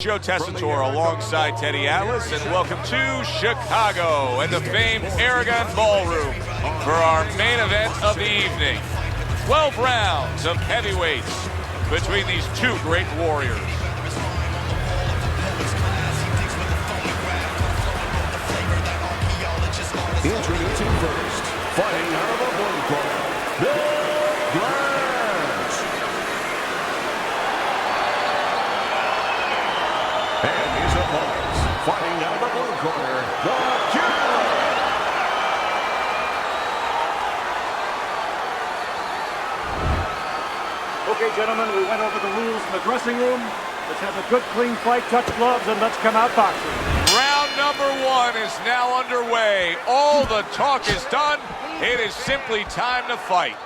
Joe Tessitore alongside Teddy Atlas, and welcome to Chicago and the famed Aragon Ballroom for our main event of the evening. 12 rounds of heavyweights between these two great warriors. Introducing first, fighting out of the blue corner, Grant. And his opponents, fighting out of the blue corner, the Killer. Okay, gentlemen, we went over the rules in the dressing room. Let's have a good, clean fight, touch gloves, and let's come out boxing. Round number one is now underway. All the talk is done. It is simply time to fight.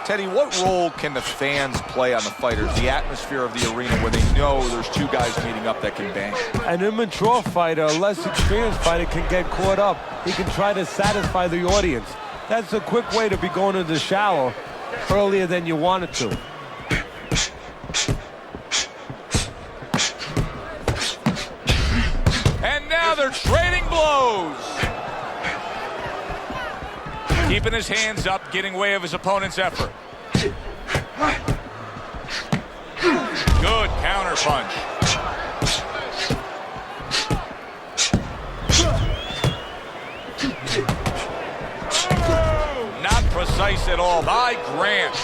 Teddy, what role can the fans play on the fighters, the atmosphere of the arena where they know there's two guys meeting up that can bang? An immature fighter, a less experienced fighter can get caught up. He can try to satisfy the audience. That's a quick way to be going to the shower earlier than you wanted to. And now they're trading blows. Keeping his hands up, getting way of his opponent's effort. Good counter punch. Not precise at all by Grant.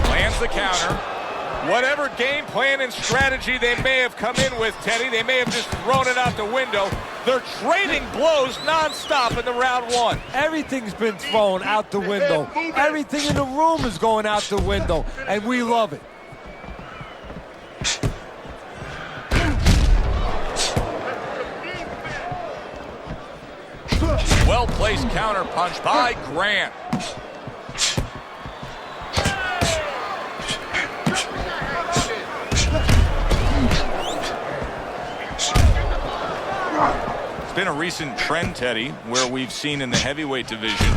Lands the counter. Whatever game plan and strategy they may have come in with, Teddy, they may have just thrown it out the window. They're trading blows nonstop in the round one. Everything's been thrown out the window. Everything in the room is going out the window, and we love it. Well-placed counter punch by Grant. It's been a recent trend, Teddy, where we've seen in the heavyweight division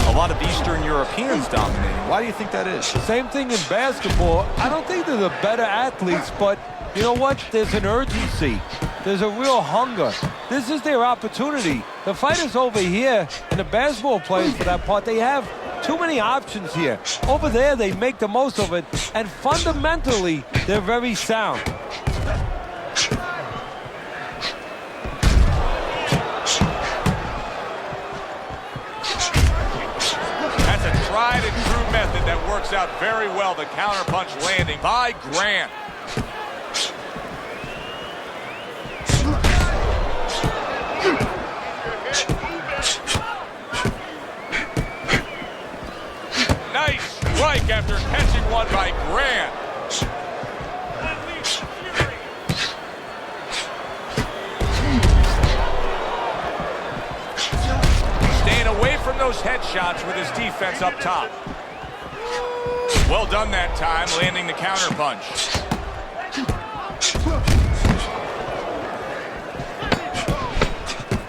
a lot of Eastern Europeans dominating. Why do you think that is? Same thing in basketball. I don't think they're the better athletes, but you know what? There's an urgency. There's a real hunger. This is their opportunity. The fighters over here, and the basketball players for that part, they have too many options here. Over there, they make the most of it, and fundamentally, they're very sound. That's a tried and true method that works out very well. The counter punch landing by Grant. Nice strike after catching one by Grant. Staying away from those headshots with his defense up top. Well done that time, landing the counter punch.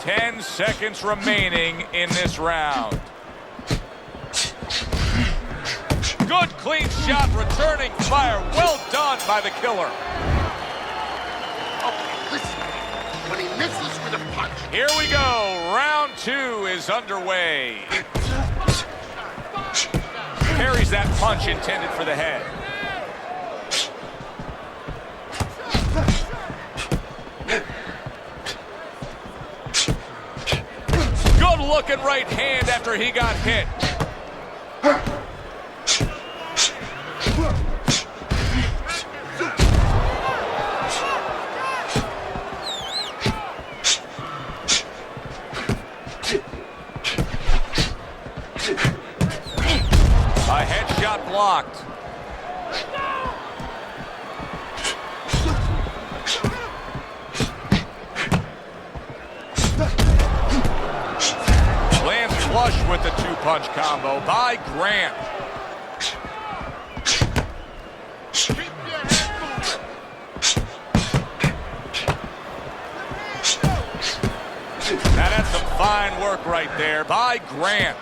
Ten seconds remaining in this round. Good clean shot, returning fire. Well done by the killer. Okay, listen. When he misses with a punch. Here we go. Round two is underway. Parries that punch intended for the head. Good looking right hand after he got hit. A headshot blocked. Lands flush with the two-punch combo by Grant. Now that's some fine work right there by Grant.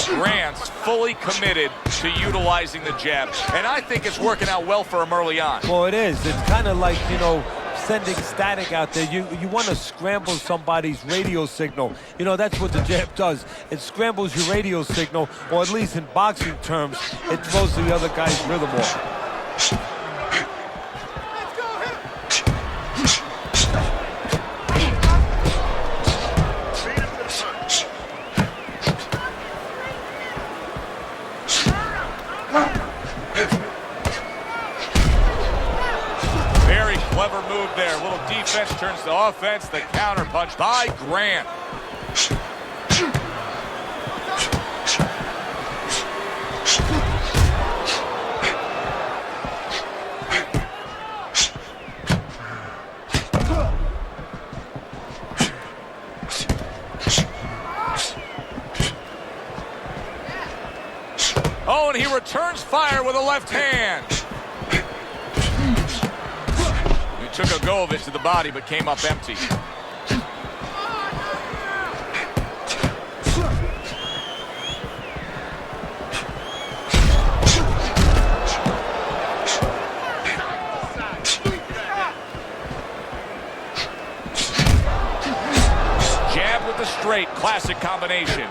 Grant's fully committed to utilizing the jab, and I think it's working out well for him early on. Well, it is. It's kind of like, you know, sending static out there. You want to scramble somebody's radio signal. You know, that's what the jab does. It scrambles your radio signal, or at least in boxing terms, it throws the other guy's rhythm off. Clever move there. Little defense turns to offense. The counter punch by Grant. Oh, and he returns fire with a left hand. Took a go of it to the body, but came up empty. Jab with the straight, classic combination.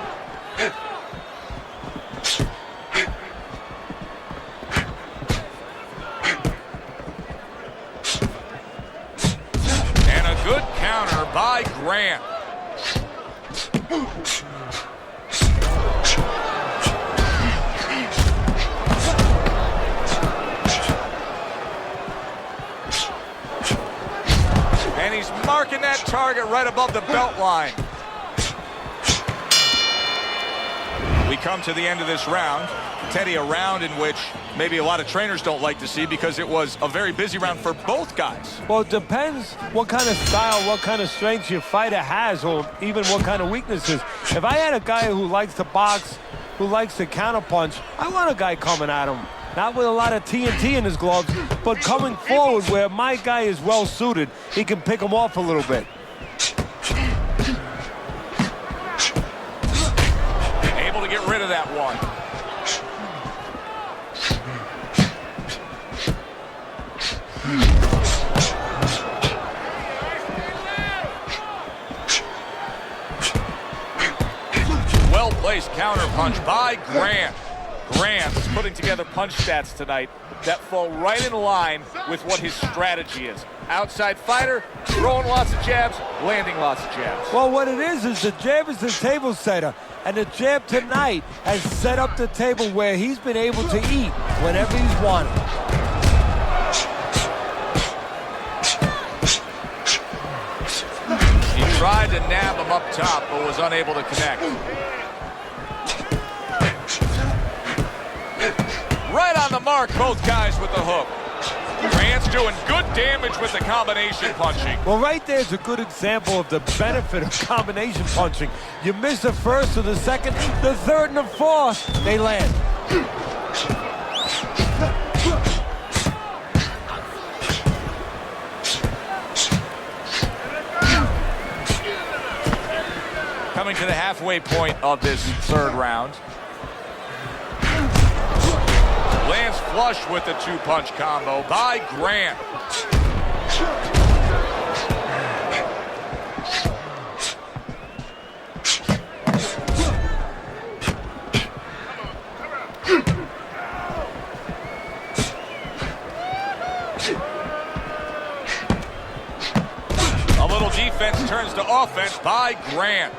Good counter by Grant. And he's marking that target right above the belt line. We come to the end of this round. Teddy, a round in which maybe a lot of trainers don't like to see because it was a very busy round for both guys. Well, it depends what kind of style, what kind of strength your fighter has, or even what kind of weaknesses. If I had a guy who likes to box, who likes to counterpunch, I want a guy coming at him. Not with a lot of TNT in his gloves, but coming forward where my guy is well suited. He can pick him off a little bit. Able to get rid of that one. Well-placed counter punch by Grant. Grant's putting together punch stats tonight that fall right in line with what his strategy is. Outside fighter, throwing lots of jabs, landing lots of jabs. Well, what it is the jab is the table setter. And the jab tonight has set up the table where he's been able to eat whenever he's wanted. He tried to nab him up top, but was unable to connect. Right on the mark, both guys with the hook. Grant's doing good damage with the combination punching. Well, right there's a good example of the benefit of combination punching. You miss the first or the second, the third and the fourth, they land. Coming to the halfway point of this third round. Lands flush with the two-punch combo by Grant. A little defense turns to offense by Grant.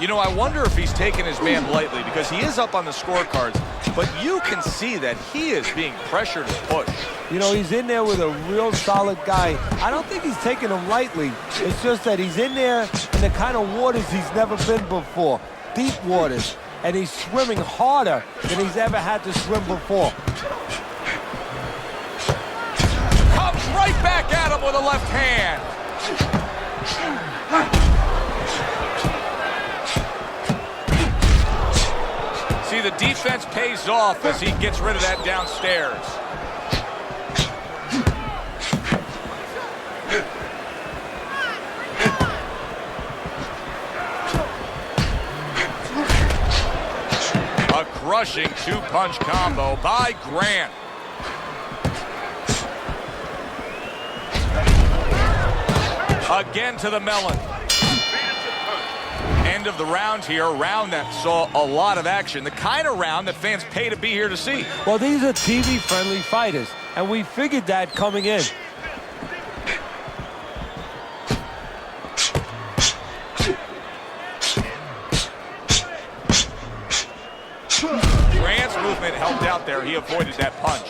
You know, I wonder if he's taking his man lightly because he is up on the scorecards, but you can see that he is being pressured and pushed. You know, he's in there with a real solid guy. I don't think he's taking him lightly. It's just that he's in there in the kind of waters he's never been before, deep waters, and he's swimming harder than he's ever had to swim before. Comes right back at him with a left hand. See, the defense pays off as he gets rid of that downstairs. crushing two-punch combo by Grant. Again to the melon. End of the round here, a round that saw a lot of action. The kind of round that fans pay to be here to see. Well, these are TV-friendly fighters, and we figured that coming in. Grant's movement helped out there. He avoided that punch.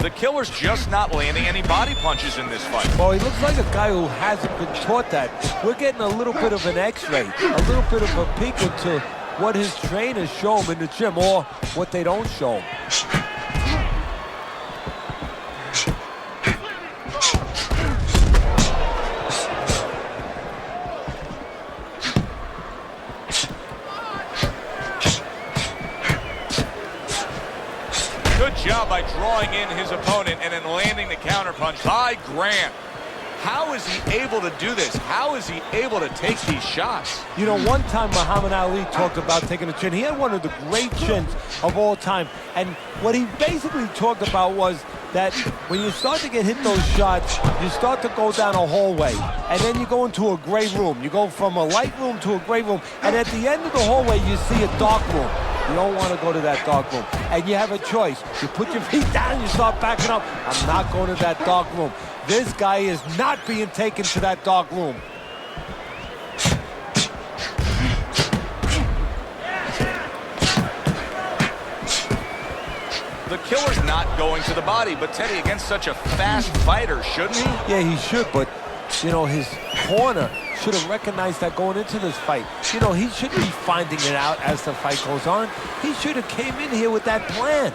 The killer's just not landing any body punches in this fight. Well, he looks like a guy who hasn't been taught that. We're getting a little bit of an x-ray, a little bit of a peek into what his trainers show him in the gym or what they don't show him. Good job by drawing in his opponent and then landing the counterpunch by Grant. How is he able to do this? How is he able to take these shots? You know, one time Muhammad Ali talked about taking a chin. He had one of the great chins of all time. And what he basically talked about was that when you start to get hit those shots, you start to go down a hallway. And then you go into a gray room. You go from a light room to a gray room. And at the end of the hallway, you see a dark room. You don't want to go to that dark room. And you have a choice. You put your feet down, you start backing up. I'm not going to that dark room. This guy is not being taken to that dark room. The killer's not going to the body, but Teddy, against such a fast fighter, shouldn't he? Yeah, he should, but, you know, his corner should have recognized that going into this fight. You know, he shouldn't be finding it out as the fight goes on. He should have came in here with that plan.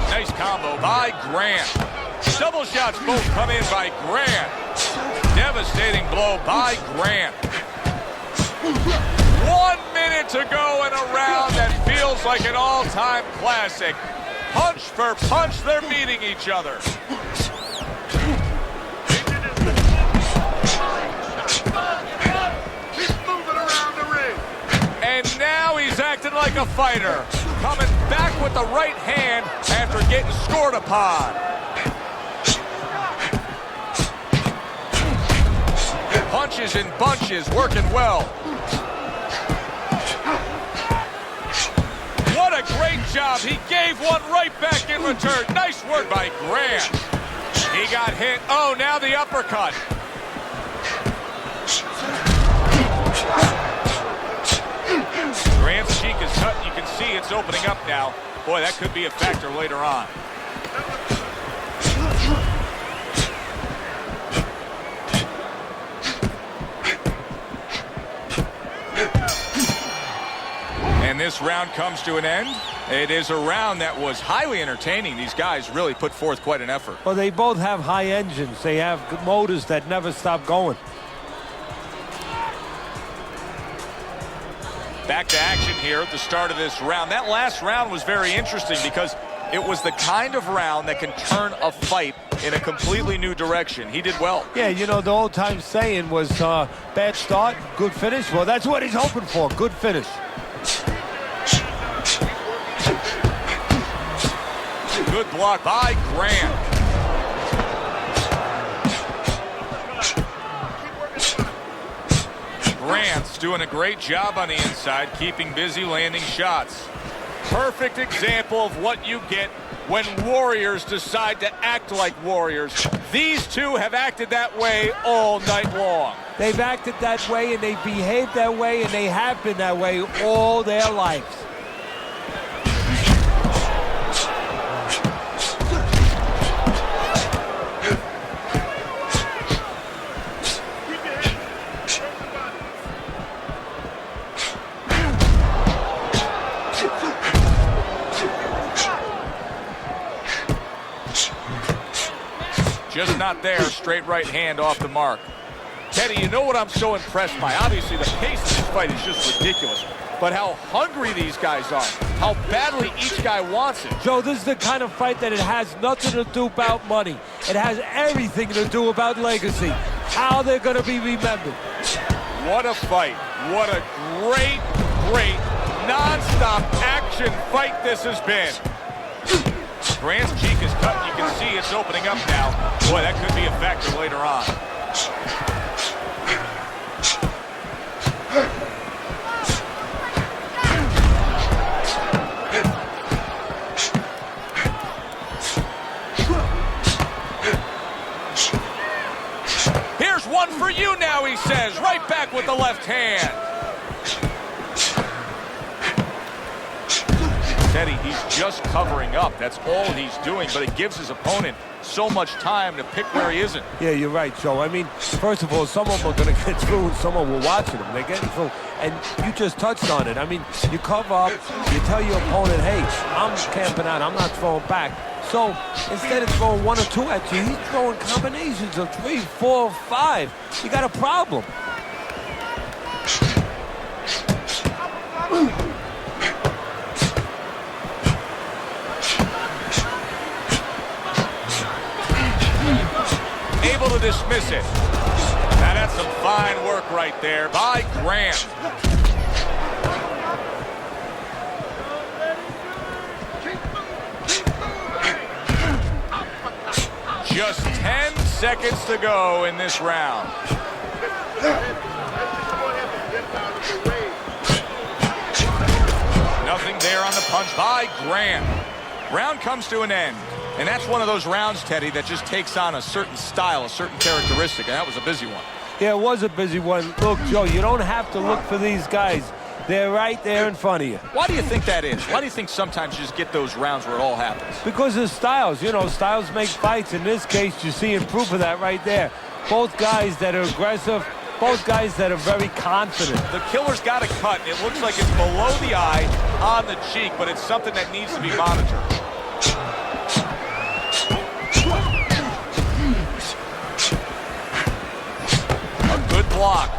Nice combo by Grant. Double shots both come in by Grant. Devastating blow by Grant. 1 minute to go in a round that feels like an all-time classic. Punch for punch, they're meeting each other. Keep moving around the ring. And now he's acting like a fighter. Coming back with the right hand after getting scored upon. Punches and bunches working well. What a great job. He gave one right back in return. Nice work by Grant. He got hit. Oh, now the uppercut. Grant's cheek is cut. You can see it's opening up now. Boy, that could be a factor later on. And this round comes to an end. It is a round that was highly entertaining. These guys really put forth quite an effort. Well, they both have high engines. They have motors that never stop going. Back to action here at the start of this round. That last round was very interesting because it was the kind of round that can turn a fight in a completely new direction. He did well. Yeah, you know, the old-time saying was bad start, good finish. Well, that's what he's hoping for, good finish. Good block by Grant. Grant's doing a great job on the inside, keeping busy, landing shots. Perfect example of what you get when warriors decide to act like warriors. These two have acted that way all night long. They've acted that way, and they behaved that way, and they have been that way all their lives. Just not there. Straight right hand off the mark. Teddy, you know what I'm so impressed by? Obviously, the pace of this fight is just ridiculous. But how hungry these guys are. How badly each guy wants it. Joe, this is the kind of fight that it has nothing to do about money. It has everything to do about legacy. how they're going to be remembered. What a fight. What a great, great, non-stop action fight this has been. Grant's cheek is cut. You can see it's opening up now. Boy, that could be a factor later on. Here's one for you now, he says. Right back with the left hand. Teddy, he's just covering up. That's all he's doing, but it gives his opponent so much time to pick where he isn't. Yeah, you're right, Joe. I mean, first of all, some of them are going to get through and some of them are watching them. They're getting through. And you just touched on it. I mean, you cover up, you tell your opponent, hey, I'm camping out, I'm not throwing back. So instead of throwing 1 or 2 at you, he's throwing combinations of 3, 4, 5. You got a problem. Able to dismiss it. Now that's some fine work right there by Grant. Just 10 seconds to go in this round. Nothing there on the punch by Grant. Round comes to an end. And that's one of those rounds, Teddy, that just takes on a certain style, a certain characteristic, and that was a busy one. Yeah, it was a busy one. Look, Joe, you don't have to look for these guys. They're right there in front of you. Why do you think that is? Why do you think sometimes you just get those rounds where it all happens? Because of styles. You know, styles make fights. In this case, you're seeing proof of that right there. Both guys that are aggressive, both guys that are very confident. The killer's got a cut. It looks like it's below the eye, on the cheek, but it's something that needs to be monitored. A good block.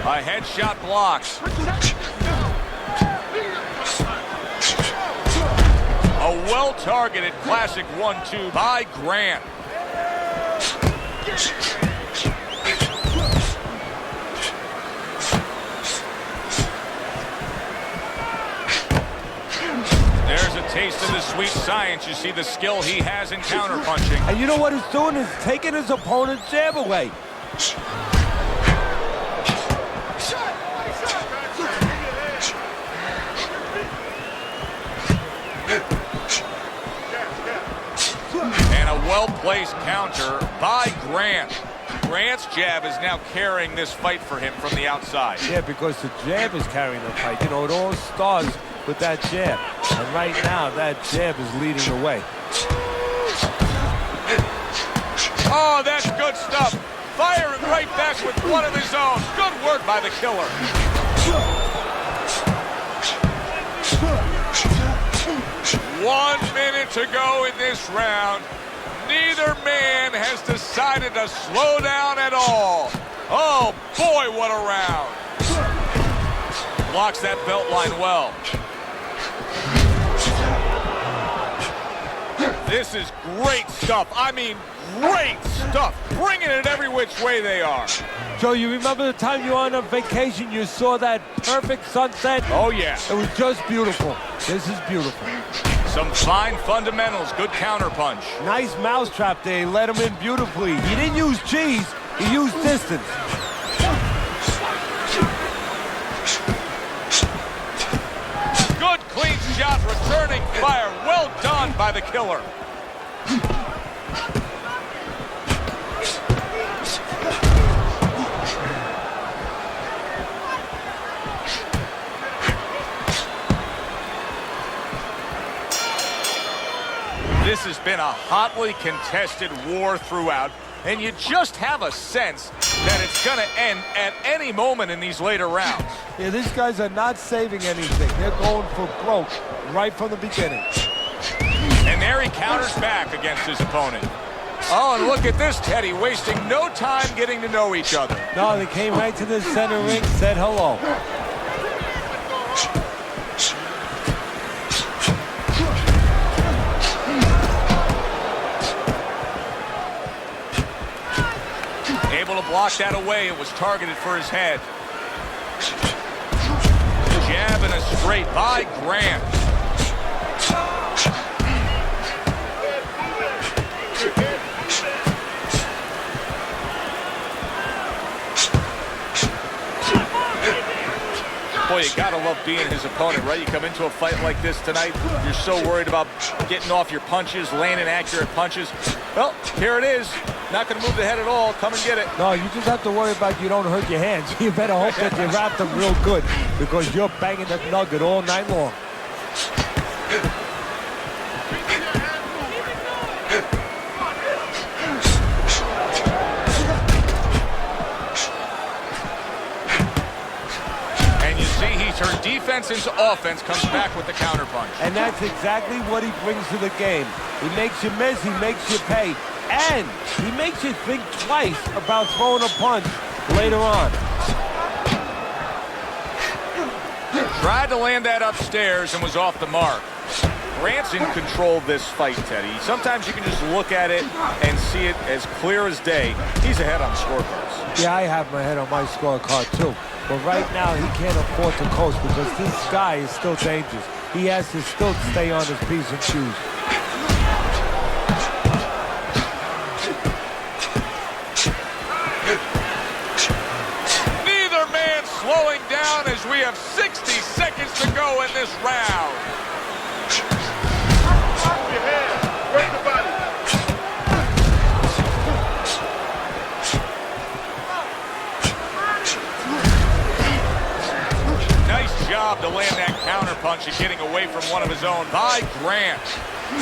A headshot blocks. A well-targeted classic 1-2 by Grant. There's a taste of the sweet science. You see the skill he has in counterpunching. And you know what he's doing is taking his opponent's jab away. And a well-placed counter by Grant. Grant's jab is now carrying this fight for him from the outside. Yeah, because the jab is carrying the fight. You know, it all starts with that jab. And right now, that jab is leading the way. Oh, that's good stuff. Firing right back with one of his own. Good work by the killer. 1 minute to go in this round. Neither man has decided to slow down at all. Oh, boy, what a round. Blocks that belt line well. This is great stuff. I mean, great stuff. Bringing it every which way they are. Joe, you remember the time you were on a vacation, you saw that perfect sunset? Oh, yeah. It was just beautiful. This is beautiful. Some fine fundamentals. Good counterpunch. Nice mousetrap there. He let him in beautifully. He didn't use cheese. He used distance. Good clean shot, returning fire. Well done by the killer. This has been a hotly contested war throughout. and you just have a sense that it's going to end at any moment in these later rounds. Yeah, these guys are not saving anything. They're going for broke right from the beginning. And there he counters back against his opponent. Oh, and look at this, Teddy, wasting no time getting to know each other. No, they came right to the center ring, said hello. Able to block that away. It was targeted for his head. Jab and a straight by Grant. Boy, you gotta love being his opponent, right? You come into a fight like this tonight, you're so worried about getting off your punches, landing accurate punches. Well, here it is. Not gonna move the head at all. Come and get it. No, you just have to worry about you don't hurt your hands. You better hope that you wrap them real good because you're banging that nugget all night long. Turn defense into offense, comes back with the counterpunch. And that's exactly what he brings to the game. He makes you miss, he makes you pay, and he makes you think twice about throwing a punch later on. Tried to land that upstairs and was off the mark. Grant's in control of this fight, Teddy. Sometimes you can just look at it and see it as clear as day. He's ahead on the scorecards. Yeah, I have my head on my scorecard too. But right now, he can't afford to coast because this guy is still dangerous. He has to still stay on his P's and Q's. Neither man slowing down as we have 60 seconds to go in this round. Off your head. Break the body. Job to land that counterpunch and getting away from one of his own by Grant.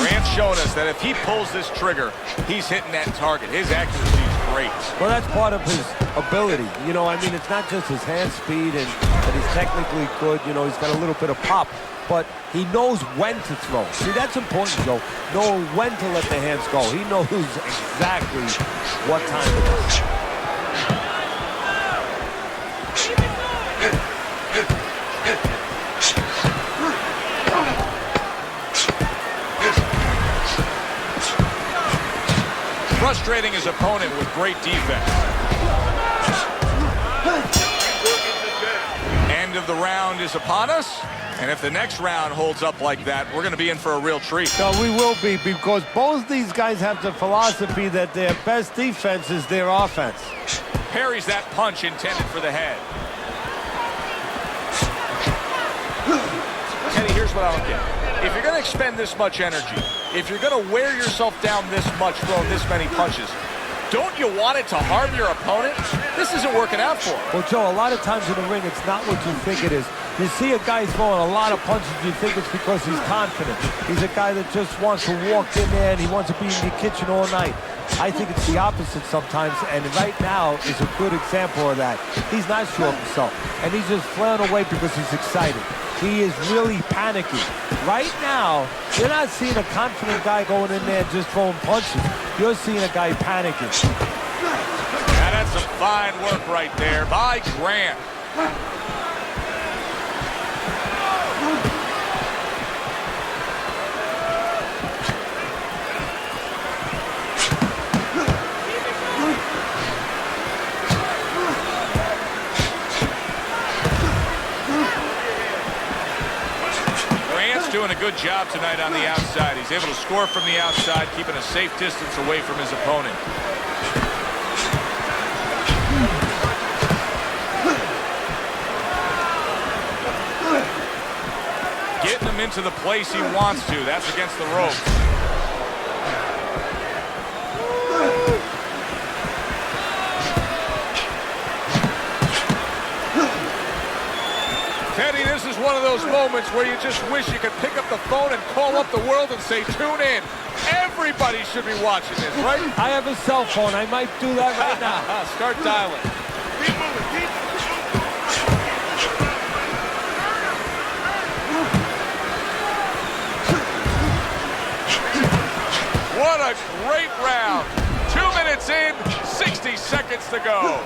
Grant's showing us that if he pulls this trigger, he's hitting that target. His accuracy is great. Well, that's part of his ability. You know, I mean, it's not just his hand speed and that he's technically good. You know, he's got a little bit of pop, but he knows when to throw. See, that's important, Joe. Knowing when to let the hands go. He knows exactly what time it is. Frustrating his opponent with great defense. End of the round is upon us, and if the next round holds up like that, we're going to be in for a real treat. No, we will be, because both these guys have the philosophy that their best defense is their offense. Parries that punch intended for the head. Teddy, here's what I don't get. If you're going to expend this much energy, if you're going to wear yourself down this much throwing this many punches, don't you want it to harm your opponent? This isn't working out for him. Well, Joe, a lot of times in the ring, it's not what you think it is. You see a guy throwing a lot of punches, you think it's because he's confident. He's a guy that just wants to walk in there and he wants to be in the kitchen all night. I think it's the opposite sometimes, and right now is a good example of that. He's not sure of himself, and he's just flailing away because he's excited. He is really panicky. Right now, you're not seeing a confident guy going in there just throwing punches. You're seeing a guy panicking. Now that's some fine work right there by Grant. Doing a good job tonight on the outside. He's able to score from the outside, keeping a safe distance away from his opponent. Getting him into the place he wants to. That's against the ropes. Teddy, this is one of those moments where you just wish you could pick up the phone and call up the world and say, tune in. Everybody should be watching this, right? I have a cell phone. I might do that right now. Start dialing. Keep moving, keep moving. What a great round. 2 minutes in, 60 seconds to go.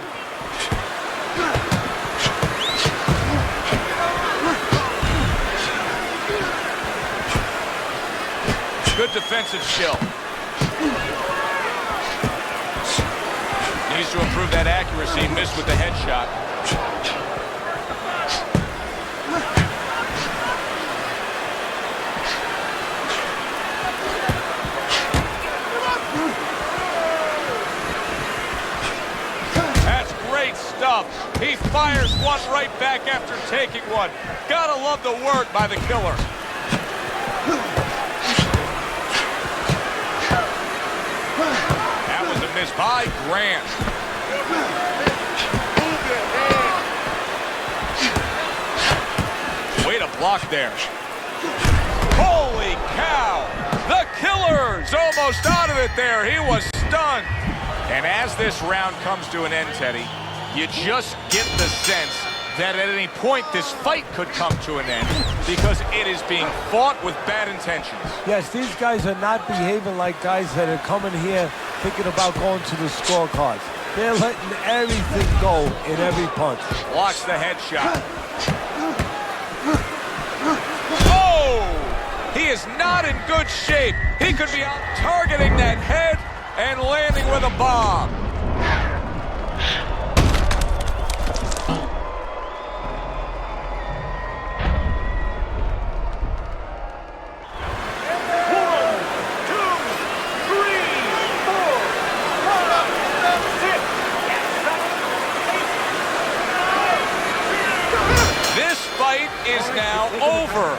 Good defensive skill. Needs to improve that accuracy. Missed with the headshot. That's great stuff. He fires one right back after taking one. Gotta love the work by the killer. Miss by Grant. Way to block there. Holy cow! The killer's almost out of it there. He was stunned. And as this round comes to an end, Teddy, you just get the sense that at any point this fight could come to an end because it is being fought with bad intentions. Yes, these guys are not behaving like guys that are coming here thinking about going to the scorecards. They're letting everything go in every punch. Blocks the headshot. Oh! He is not in good shape. He could be out targeting that head and landing with a bomb. Is now over.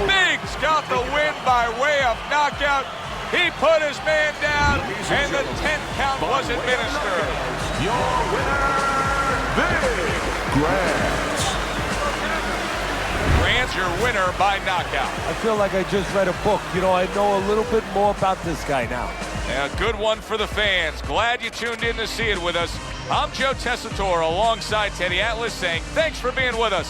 Biggs got the win by way of knockout. He put his man down, and the 10th count was administered. Your winner, Big Grant. Grant's your winner by knockout. I feel like I just read a book. You know, I know a little bit more about this guy now. A good one for the fans. Glad you tuned in to see it with us. I'm Joe Tessitore alongside Teddy Atlas saying thanks for being with us.